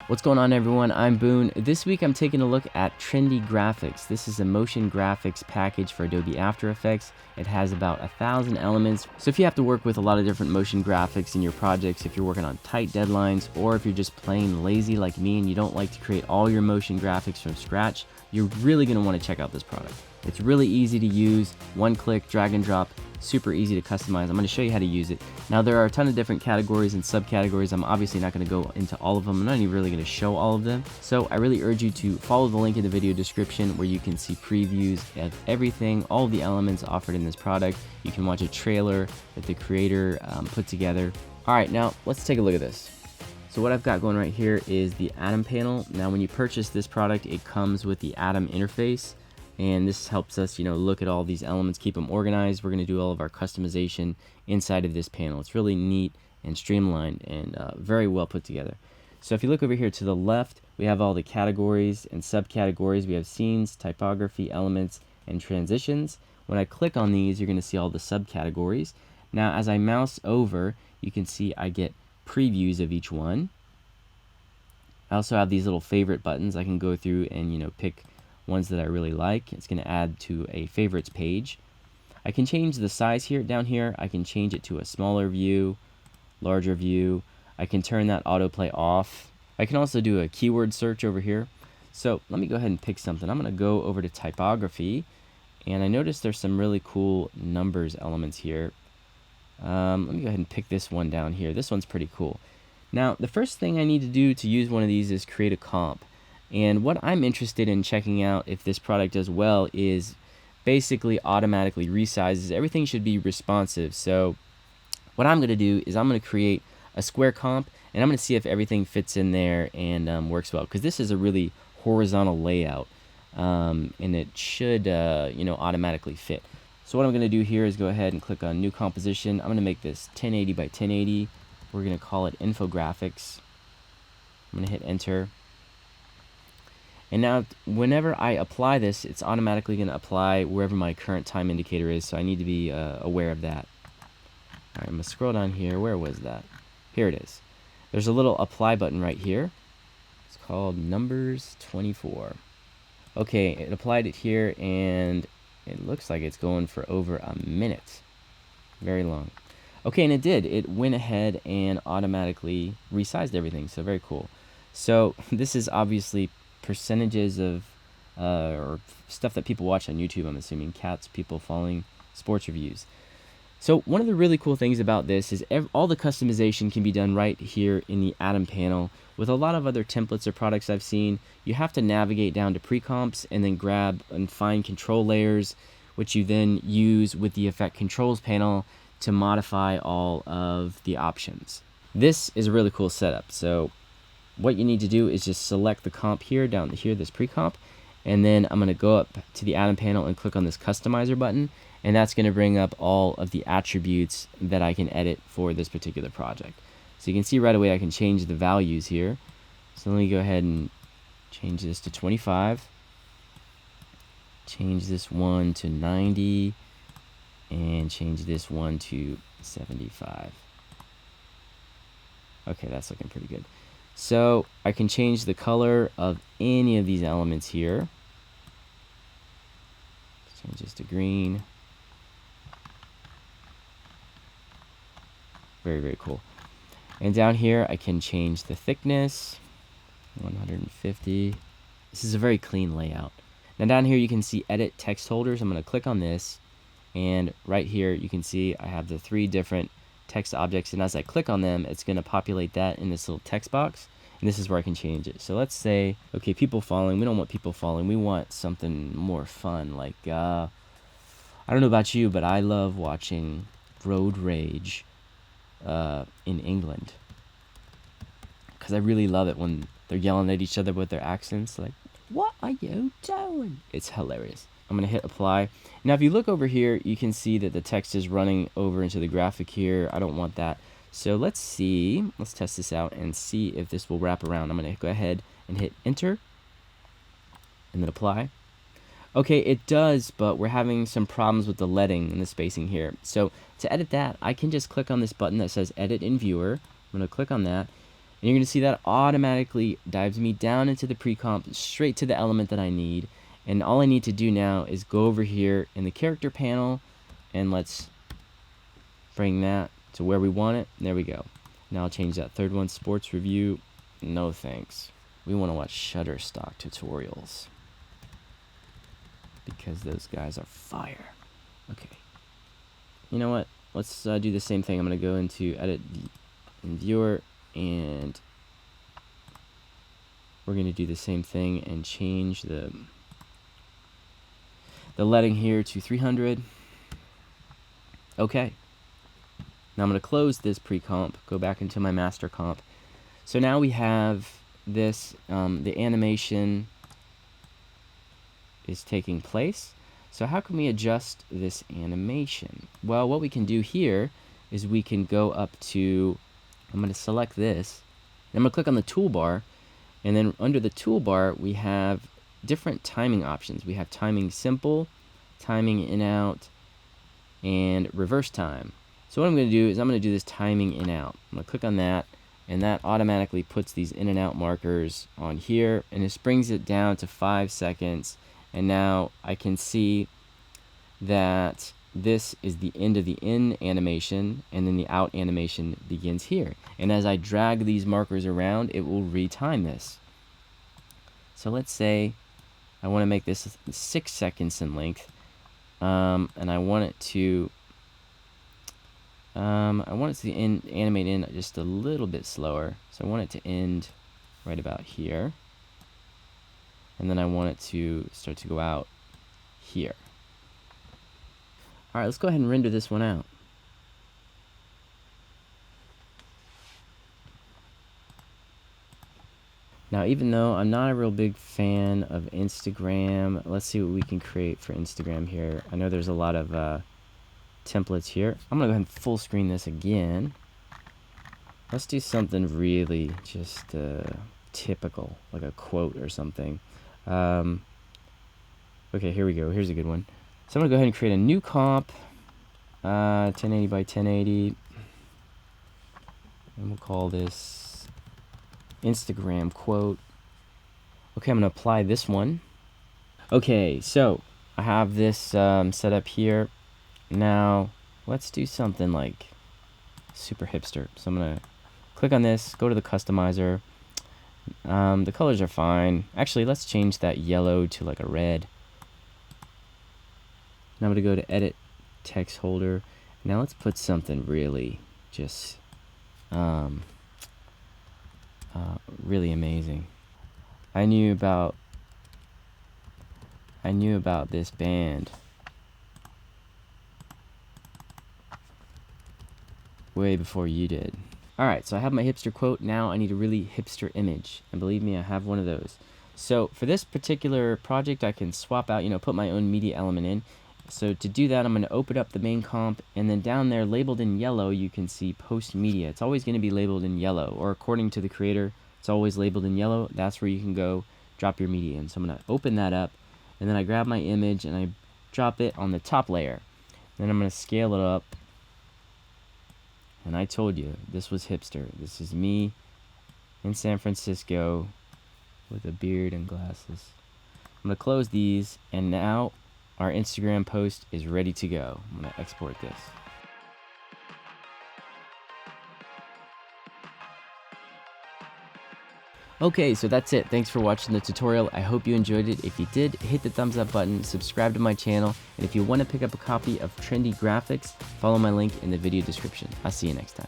What's going on, everyone? I'm Boone. This week I'm taking a look at Trendy Graphics. This is a motion graphics package for Adobe After Effects. It has about 1,000 elements. So if you have to work with a lot of different motion graphics in your projects, if you're working on tight deadlines, or if you're just plain lazy like me and you don't like to create all your motion graphics from scratch, you're really going to want to check out this product. It's really easy to use, one click, drag and drop, super easy to customize. I'm going to show you how to use it. Now there are a ton of different categories and subcategories. I'm obviously not going to go into all of them. I'm not even really going to show all of them. So I really urge you to follow the link in the video description where you can see previews of everything, all of the elements offered in this product. You can watch a trailer that the creator put together. All right, now let's take a look at this. So what I've got going right here is the Atom panel. Now when you purchase this product, it comes with the Atom interface. And this helps us, look at all these elements, keep them organized. We're going to do all of our customization inside of this panel. It's really neat and streamlined and very well put together. So if you look over here to the left, we have all the categories and subcategories. We have scenes, typography, elements, and transitions. When I click on these, you're going to see all the subcategories. Now, as I mouse over, you can see I get previews of each one. I also have these little favorite buttons. I can go through and, pick ones that I really like. It's going to add to a favorites page. I can change the size here. Down here, I can change it to a smaller view, larger view. I can turn that autoplay off. I can also do a keyword search over here. So let me go ahead and pick something. I'm going to go over to typography, and I noticed there's some really cool numbers elements here. Let me go ahead and pick this one down here. This one's pretty cool. Now, the first thing I need to do to use one of these is create a comp. And what I'm interested in checking out if this product does well is basically automatically resizes. Everything should be responsive. So what I'm going to do is I'm going to create a square comp, and I'm going to see if everything fits in there and works well. Because this is a really horizontal layout, and it should automatically fit. So what I'm going to do here is go ahead and click on New Composition. I'm going to make this 1080 by 1080. We're going to call it Infographics. I'm going to hit Enter. And now, whenever I apply this, it's automatically going to apply wherever my current time indicator is, so I need to be aware of that. All right, I'm going to scroll down here. Where was that? Here it is. There's a little apply button right here. It's called Numbers 24. Okay, it applied it here, and it looks like it's going for over a minute. Very long. Okay, and it did. It went ahead and automatically resized everything, so very cool. So this is obviously percentages of or stuff that people watch on YouTube, I'm assuming, cats, people following, sports reviews. So one of the really cool things about this is all the customization can be done right here in the Atom panel. With a lot of other templates or products I've seen, you have to navigate down to pre-comps and then grab and find control layers, which you then use with the Effect Controls panel to modify all of the options. This is a really cool setup. So what you need to do is just select the comp here, down here, this pre-comp, and then I'm going to go up to the Atom panel and click on this Customizer button, and that's going to bring up all of the attributes that I can edit for this particular project. So you can see right away I can change the values here. So let me go ahead and change this to 25, change this one to 90, and change this one to 75. Okay, that's looking pretty good. So I can change the color of any of these elements here. Change this to green. Very, very cool. And down here I can change the thickness, 150. This is a very clean layout. Now down here you can see edit text holders. I'm going to click on this, and right here you can see I have the 3 different text objects, and as I click on them, it's going to populate that in this little text box, and this is where I can change it. So let's say, okay, people following. We don't want people following. We want something more fun, like I don't know about you, but I love watching road rage in England, because I really love it when they're yelling at each other with their accents, like, what are you doing? It's hilarious. I'm going to hit apply. Now if you look over here, you can see that the text is running over into the graphic here. I don't want that. So let's see. Let's test this out and see if this will wrap around. I'm going to go ahead and hit enter and then apply. Okay, it does, but we're having some problems with the leading and the spacing here. So to edit that, I can just click on this button that says edit in viewer. I'm going to click on that. And you're going to see that automatically dives me down into the pre-comp, straight to the element that I need. And all I need to do now is go over here in the character panel, and let's bring that to where we want it. There we go. Now I'll change that third one, sports review. No thanks. We want to watch Shutterstock tutorials, because those guys are fire. Okay. You know what? Let's do the same thing. I'm going to go into edit and viewer, and we're going to do the same thing and change the leading here to 300. Okay. Now I'm going to close this pre-comp, go back into my master comp. So now we have this, the animation is taking place. So how can we adjust this animation? Well, what we can do here is we can go up to, I'm going to select this, and I'm going to click on the toolbar, and then under the toolbar we have different timing options. We have timing simple, timing in out, and reverse time. So what I'm going to do is I'm going to do this timing in out. I'm going to click on that, and that automatically puts these in and out markers on here, and this brings it down to 5 seconds. And now I can see that this is the end of the in animation, and then the out animation begins here. And as I drag these markers around, it will retime this. So let's say I want to make this 6 seconds in length, and I want it to animate in just a little bit slower. So I want it to end right about here. And then I want it to start to go out here. All right, let's go ahead and render this one out. Now, even though I'm not a real big fan of Instagram, let's see what we can create for Instagram here. I know there's a lot of templates here. I'm gonna go ahead and full screen this again. Let's do something really just typical, like a quote or something. Okay, here we go. Here's a good one. So I'm gonna go ahead and create a new comp, 1080 by 1080, and we'll call this Instagram quote. Okay, I'm gonna apply this one. Okay, so I have this set up here. Now let's do something like super hipster. So I'm gonna click on this, go to the customizer. The colors are fine. Actually, let's change that yellow to like a red. Now I'm going to go to edit text holder. Now let's put something really just really amazing. I knew about this band way before you did. Alright, so I have my hipster quote. Now I need a really hipster image. And believe me, I have one of those. So for this particular project, I can swap out, put my own media element in. So to do that, I'm going to open up the main comp, and then down there, labeled in yellow, you can see post media. It's always going to be labeled in yellow, or according to the creator, it's always labeled in yellow. That's where you can go drop your media in. So I'm going to open that up, and then I grab my image, and I drop it on the top layer. Then I'm going to scale it up. And I told you, this was hipster. This is me in San Francisco with a beard and glasses. I'm going to close these, and now our Instagram post is ready to go. I'm going to export this. Okay, so that's it. Thanks for watching the tutorial. I hope you enjoyed it. If you did, hit the thumbs up button, subscribe to my channel, and if you want to pick up a copy of Trendy Graphics, follow my link in the video description. I'll see you next time.